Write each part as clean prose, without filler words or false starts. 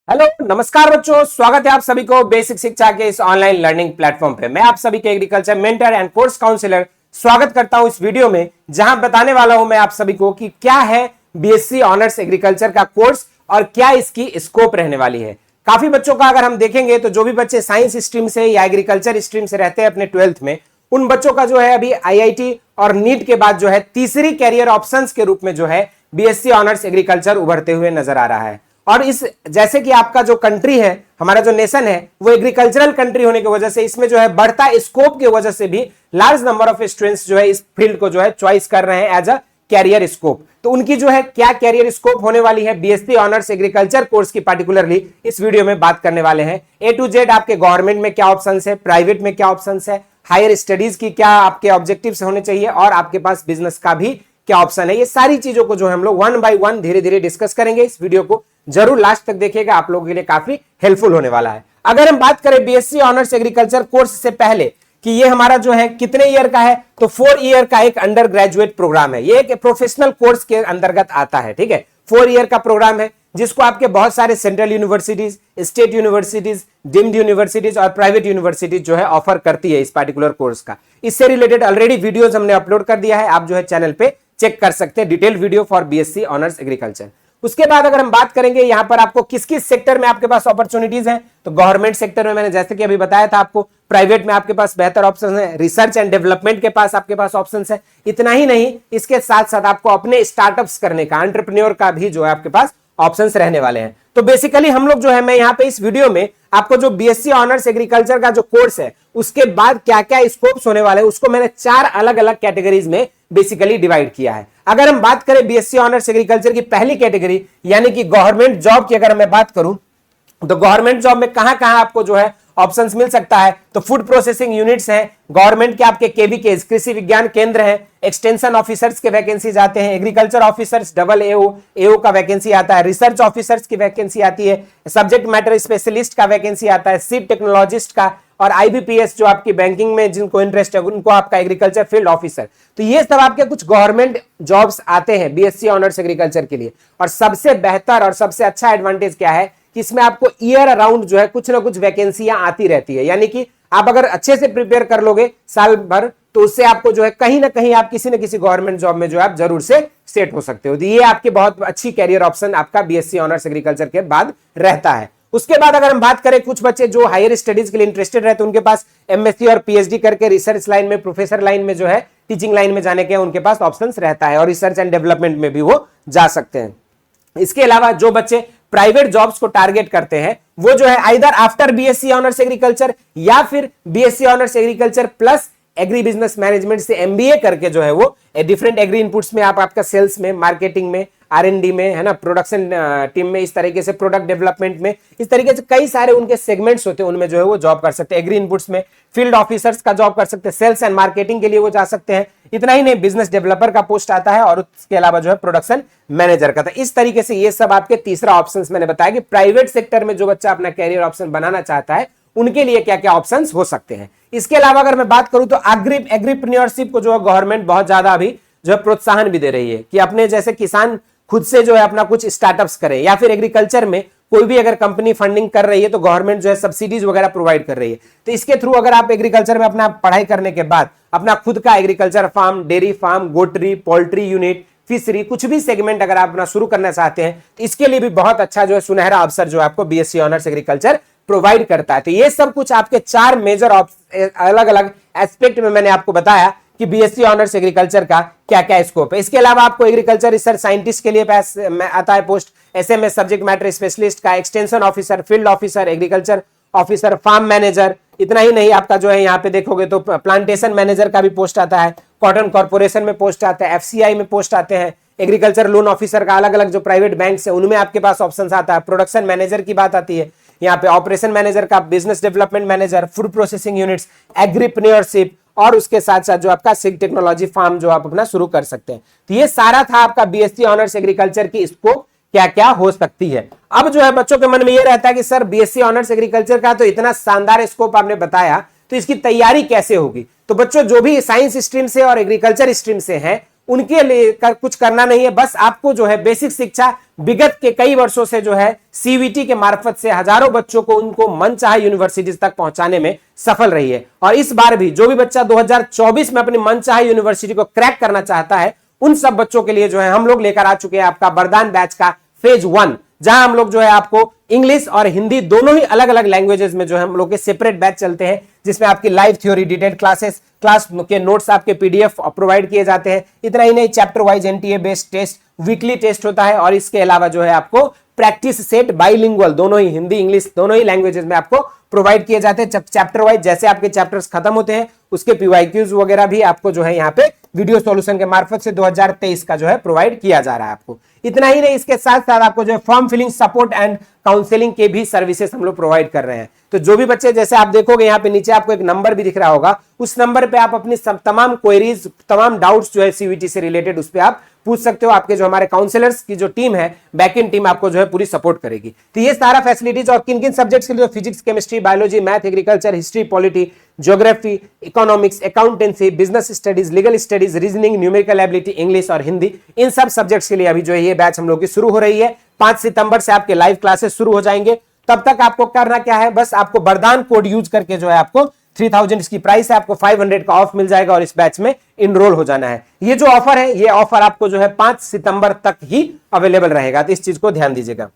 Hello नमस्कार बच्चों, स्वागत है आप सभी को बेसिक शिक्षा के इस ऑनलाइन लर्निंग प्लेटफॉर्म पे। मैं आप सभी के agriculture mentor and course counsellor स्वागत करता हूं इस वीडियो में, जहां बताने वाला हूं मैं आप सभी को कि क्या है बीएससी ऑनर्स एग्रीकल्चर का कोर्स और क्या इसकी स्कोप रहने वाली है। काफी बच्चों का अगर हम देखेंगे तो जो भी बच्चे साइंस स्ट्रीम से या एग्रीकल्चर स्ट्रीम से रहते हैं अपने 12th में, उन बच्चों का जो है अभी आईआईटी और नीट के बाद जो है तीसरी कैरियर ऑप्शंस के रूप में जो है बीएससी ऑनर्स एग्रीकल्चर उभरते हुए नजर आ रहा है। और इस जैसे कि आपका जो कंट्री है, हमारा जो नेशन है, वो एग्रीकल्चरल कंट्री होने की वजह से इसमें जो है बढ़ता स्कोप की वजह से भी लार्ज नंबर ऑफ स्टूडेंट्स जो है इस फील्ड को जो है चॉइस कर रहे हैं एज अ कैरियर स्कोप। तो उनकी जो है क्या कैरियर स्कोप होने वाली है बीएससी ऑनर्स एग्रीकल्चर कोर्स की पार्टिकुलरली इस वीडियो में बात करने वाले हैं। ए टू जेड आपके गवर्नमेंट में क्या ऑप्शन है, प्राइवेट में क्या ऑप्शन है, हायर स्टडीज की क्या आपके ऑब्जेक्टिव्स होने चाहिए और आपके पास बिजनेस का भी क्या ऑप्शन है। ये सारी चीजों को जो हम लोग वन बाय वन धीरे धीरे डिस्कस करेंगे। इस वीडियो को जरूर लास्ट तक देखिएगा, आप लोगों के लिए काफी हेल्पफुल होने वाला है। अगर हम बात करें बीएससी ऑनर्स एग्रीकल्चर कोर्स से पहले कि ये हमारा जो है कितने ईयर का है, तो 4 ईयर का एक अंडर ग्रेजुएट प्रोग्राम है। ये एक प्रोफेशनल कोर्स के अंतर्गत आता है, ठीक है। 4 ईयर का प्रोग्राम है जिसको आपके बहुत सारे central universities, state universities, deemed universities और प्राइवेट यूनिवर्सिटीज जो है ऑफर करती है इस पार्टिकुलर कोर्स का। इससे रिलेटेड ऑलरेडी वीडियोस हमने अपलोड कर दिया है, आप जो है चैनल पे चेक कर सकते हैं, detail video for BSc honours agriculture. उसके बाद अगर हम बात करेंगे यहां पर आपको किस किस सेक्टर में आपके पास अपॉर्चुनिटीज हैं, तो गवर्नमेंट सेक्टर में मैंने जैसे कि अभी बताया था आपको, प्राइवेट में आपके पास बेहतर ऑप्शन है, रिसर्च एंड डेवलपमेंट के पास आपके पास ऑप्शन है। इतना ही नहीं, इसके साथ साथ आपको अपने स्टार्टअप्स करने का, एंटरप्रेन्योर का भी जो है आपके पास ऑप्शंस रहने वाले हैं। तो बेसिकली हम लोग जो है, मैं यहाँ पे इस वीडियो में आपको जो बीएससी ऑनर्स एग्रीकल्चर का जो कोर्स है उसके बाद क्या क्या स्कोप्स होने वाले हैं उसको मैंने 4 अलग अलग कैटेगरीज में बेसिकली डिवाइड किया है। अगर हम बात करें बीएससी ऑनर्स एग्रीकल्चर की पहली कैटेगरी यानी कि गवर्नमेंट जॉब की अगर मैं बात करूं, तो गवर्नमेंट जॉब में कहां कहां आपको जो है ऑप्शंस मिल सकता है, तो फूड प्रोसेसिंग यूनिट्स हैं, गवर्नमेंट के आपके केवीकेज कृषि विज्ञान केंद्र हैं, एक्सटेंशन ऑफिसर्स के वैकेंसीज आते हैं, एग्रीकल्चर ऑफिसर्स डबल एओ का वैकेंसी आता है, रिसर्च ऑफिसर्स की वैकेंसी आती है, सब्जेक्ट मैटर स्पेशलिस्ट का वैकेंसी आता है, सीड टेक्नोलॉजिस्ट का, और आईबीपीएस जो आपकी बैंकिंग में जिनको इंटरेस्ट है उनको आपका एग्रीकल्चर फील्ड ऑफिसर। तो ये सब आपके कुछ गवर्नमेंट जॉब्स आते हैं बीएससी ऑनर्स एग्रीकल्चर के लिए। और सबसे बेहतर और सबसे अच्छा एडवांटेज क्या है कि इसमें आपको ईयर अराउंड जो है कुछ ना कुछ वैकेंसियां आती रहती है, यानी कि आप अगर अच्छे से प्रिपेयर कर लोगे साल भर तो उससे आपको जो है कहीं ना कहीं आप किसी न किसी गवर्नमेंट जॉब में जो है आप जरूर से सेट हो सकते हो। तो ये आपकी बहुत अच्छी कैरियर ऑप्शन आपका बीएससी ऑनर्स एग्रीकल्चर के बाद रहता है। उसके बाद अगर हम बात करें, कुछ बच्चे जो हायर स्टडीज के लिए इंटरेस्टेड रहते हैं उनके पास एमएससी और पीएचडी करके रिसर्च लाइन में, प्रोफेसर लाइन में जो है टीचिंग लाइन में जाने के उनके पास ऑप्शंस रहता है और रिसर्च एंड डेवलपमेंट में भी वो जा सकते हैं। इसके अलावा जो बच्चे प्राइवेट जॉब्स को टारगेट करते हैं वो जो है either after BSc honours agriculture या फिर BSc honours agriculture plus agri business management से एमबीए करके जो है वो डिफरेंट एग्री इनपुट्स में आपका सेल्स में, मार्केटिंग में, आरएनडी में, है ना, प्रोडक्शन टीम में, इस तरीके से प्रोडक्ट डेवलपमेंट में, इस तरीके से कई सारे उनके सेगमेंट्स होते हैं, उनमें जो है वो जॉब कर सकते हैं। एग्री इनपुट्स में फील्ड ऑफिसर्स का जॉब कर सकते हैं, सेल्स एंड मार्केटिंग के लिए वो जा सकते हैं। इतना ही नहीं, बिजनेस डेवलपर का पोस्ट आता है और उसके अलावा जो है प्रोडक्शन मैनेजर का। तो इस तरीके से ये सब आपके तीसरा ऑप्शन मैंने बताया कि प्राइवेट सेक्टर में जो बच्चा अपना कैरियर ऑप्शन बनाना चाहता है उनके लिए क्या क्या ऑप्शंस हो सकते हैं। इसके अलावा अगर मैं बात करूं तो एग्रीप्रेन्योरशिप को जो है गवर्नमेंट बहुत ज्यादा अभी जो है प्रोत्साहन भी दे रही है कि अपने जैसे किसान खुद से जो है अपना कुछ स्टार्टअप्स करें, या फिर एग्रीकल्चर में कोई भी अगर कंपनी फंडिंग कर रही है तो गवर्नमेंट जो है सब्सिडीज वगैरह प्रोवाइड कर रही है। तो इसके थ्रू अगर आप एग्रीकल्चर में अपना पढ़ाई करने के बाद अपना खुद का agriculture farm, dairy farm, goatery, poultry unit, fishery, कुछ भी सेगमेंट अगर आप अपना शुरू करना चाहते हैं तो इसके लिए भी बहुत अच्छा जो है सुनहरा अवसर जो है आपको बीएससी ऑनर्स एग्रीकल्चर प्रोवाइड करता है। तो ये सब कुछ आपके 4 मेजर अलग अलग एस्पेक्ट में मैंने आपको बताया कि बीएससी ऑनर्स एग्रीकल्चर का क्या क्या स्कोप है। इसके अलावा आपको एग्रीकल्चर रिसर्च साइंटिस्ट के लिए आता है post, SMS subject matter specialist का, extension officer, field officer, agriculture officer, farm manager. इतना ही नहीं, आपका जो है यहाँ पे देखोगे तो प्लांटेशन मैनेजर का भी पोस्ट आता है, कॉटन कॉर्पोरेशन में पोस्ट आता है, एफसीआई में पोस्ट आते हैं, एग्रीकल्चर लोन ऑफिसर का अलग अलग जो प्राइवेट बैंक है उनमें आपके पास ऑप्शन आता है, प्रोडक्शन मैनेजर की बात आती है, यहाँ पे ऑपरेशन मैनेजर का, business development manager, food processing units, agripreneurship और उसके साथ साथ जो आपका सीड टेक्नोलॉजी फार्म जो आप अपना शुरू कर सकते हैं। तो ये सारा था आपका बीएससी ऑनर्स एग्रीकल्चर की स्कोप क्या क्या हो सकती है। अब जो है बच्चों के मन में ये रहता है कि सर बीएससी ऑनर्स एग्रीकल्चर का तो इतना शानदार स्कोप आपने बताया, तो इसकी तैयारी कैसे होगी। तो बच्चों जो भी साइंस स्ट्रीम से और एग्रीकल्चर स्ट्रीम से हैं उनके लिए कुछ करना नहीं है, बस आपको जो है बेसिक शिक्षा विगत के कई वर्षों से जो है सीवीटी के मार्फत से हजारों बच्चों को उनको मनचाहे यूनिवर्सिटीज तक पहुंचाने में सफल रही है। और इस बार भी जो भी बच्चा 2024 में अपनी मनचाहे यूनिवर्सिटी को क्रैक करना चाहता है, उन सब बच्चों के लिए जो है हम लोग लेकर आ चुके हैं आपका वरदान बैच का फेज 1, जहां हम लोग जो है आपको इंग्लिश और हिंदी दोनों ही अलग अलग लैंग्वेजेस में जो है हम लोग के सेपरेट बैच चलते हैं, जिसमें आपकी live theory detailed classes, class के नोट्स आपके पीडीएफ प्रोवाइड किए जाते हैं। इतना ही नहीं, chapter wise NTA based test, weekly test होता है, और इसके अलावा जो है आपको प्रैक्टिस सेट बाइलिंगुअल दोनों ही हिंदी इंग्लिश दोनों ही लैंग्वेजेस में आपको प्रोवाइड किए जाते हैं। चैप्टर वाइज जैसे आपके चैप्टर्स खत्म होते हैं उसके पीवाईक्यूज वगैरह भी आपको जो है यहाँ पे वीडियो सॉल्यूशन के मार्फत से 2023 का जो है प्रोवाइड किया जा रहा है आपको। इतना ही नहीं, इसके साथ साथ आपको जो है form filling support and counselling के भी सर्विसेज हम लोग प्रोवाइड कर रहे हैं। तो जो भी बच्चे, जैसे आप देखोगे यहाँ पे नीचे आपको एक नंबर भी दिख रहा होगा, उस नंबर पे आप अपनी तमाम क्वेरीज, तमाम डाउट्स जो है सीवीटी से रिलेटेड उस पे आप पूछ सकते हो। आपके जो हमारे काउंसलर्स की जो टीम है, बैकएंड टीम, आपको जो है पूरी सपोर्ट करेगी। तो ये सारा फैसिलिटीज, और किन किन सब्जेक्ट्स के लिए, physics, chemistry, biology, math, agriculture, history, polity, geography, economics, accountancy, business studies, legal studies, reasoning, numerical ability, English और हिंदी, इन सब सब्जेक्ट्स के लिए अभी जो है ये बैच हम लोग की शुरू हो रही है। 5 सितंबर से आपके लाइव क्लासेस शुरू हो जाएंगे। तब तक आपको करना क्या है, बस आपको वरदान कोड यूज करके जो है आपको 3000 इसकी प्राइस है, आपको 500 का ऑफ मिल जाएगा और इस बैच में इनरोल हो जाना है। ये जो ऑफर है, ये ऑफर आपको जो है 5 सितंबर तक ही अवेलेबल रहेगा, तो इस चीज को ध्यान दीजिएगा।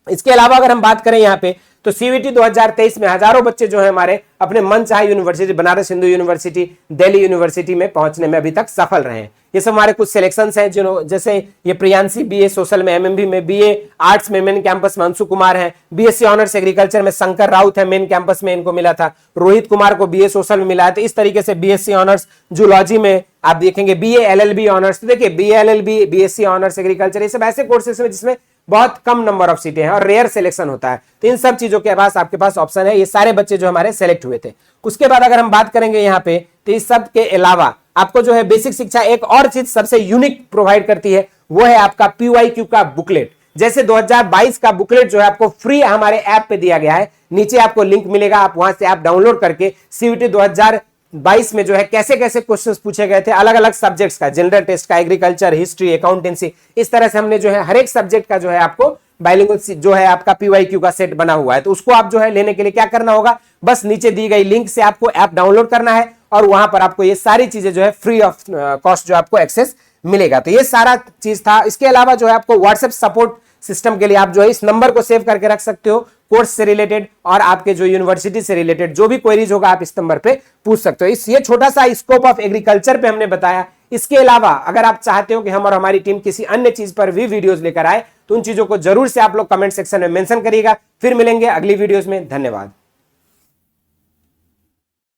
इसके अलावा अगर हम बात करें यहाँ पे, तो सीवीटी 2023 में हजारों बच्चे जो है हमारे अपने मनचाहे university, Banaras Hindu university, Delhi university में पहुंचने में अभी तक सफल रहे हैं। ये सब हमारे कुछ सिलेक्शंस हैं, जैसे ये प्रियांशी बीए सोशल में, एमएमबी में, बीए आर्ट्स में मेन कैंपस में अंशु कुमार है, बीएससी ऑनर्स एग्रीकल्चर में शंकर राउत है, मेन कैंपस में इनको मिला था, रोहित कुमार को बीए सोशल में मिला है। तो इस तरीके से बीएससी ऑनर्स जूलॉजी में आप देखेंगे, बीए एलएलबी ऑनर्स, तो देखिए BA LLB, BSc honours agriculture, ये सब ऐसे कोर्सेज में जिसमें बहुत कम नंबर ऑफ सीटें हैं और रेयर सिलेक्शन होता है। तो इन सब चीजों के पास आपके पास ऑप्शन है। ये सारे बच्चे जो हमारे सेलेक्ट हुए थे। उसके बाद अगर हम बात करेंगे यहाँ पे, तो इस सब के अलावा आपको जो है बेसिक शिक्षा एक और चीज सबसे यूनिक प्रोवाइड करती है, वो है आपका पीवाईक्यू का बुकलेट। जैसे 2022 का बुकलेट जो है आपको फ्री हमारे ऐप पे दिया गया है, नीचे आपको लिंक मिलेगा, आप वहां से ऐप डाउनलोड करके सीवीटी 2022 में जो है कैसे कैसे क्वेश्चंस पूछे गए थे अलग अलग सब्जेक्ट्स का, जनरल टेस्ट का, एग्रीकल्चर, हिस्ट्री, अकाउंटेंसी, इस तरह से हमने जो है हर एक सब्जेक्ट का जो है आपको बाइलिंगुअल जो है आपका पीवाईक्यू का सेट बना हुआ है। तो उसको आप जो है लेने के लिए क्या करना होगा, बस नीचे दी गई लिंक से आपको ऐप डाउनलोड करना है और वहां पर आपको ये सारी चीजें जो है फ्री ऑफ कॉस्ट जो आपको एक्सेस मिलेगा। तो ये सारा चीज था। इसके अलावा जो है आपको व्हाट्सएप सपोर्ट सिस्टम के लिए आप जो है इस नंबर को सेव करके रख सकते हो, कोर्स से रिलेटेड और आपके जो यूनिवर्सिटी से रिलेटेड जो भी क्वेरीज होगा आप इस नंबर पे पूछ सकते हो। ये छोटा सा स्कोप ऑफ एग्रीकल्चर पे हमने बताया। इसके अलावा अगर आप चाहते हो कि हम और हमारी टीम किसी अन्य चीज पर भी वीडियोस लेकर आए, तो उन चीजों को जरूर से आप लोग कमेंट सेक्शन में मेंशन करिएगा। फिर मिलेंगे अगली वीडियोस में। धन्यवाद।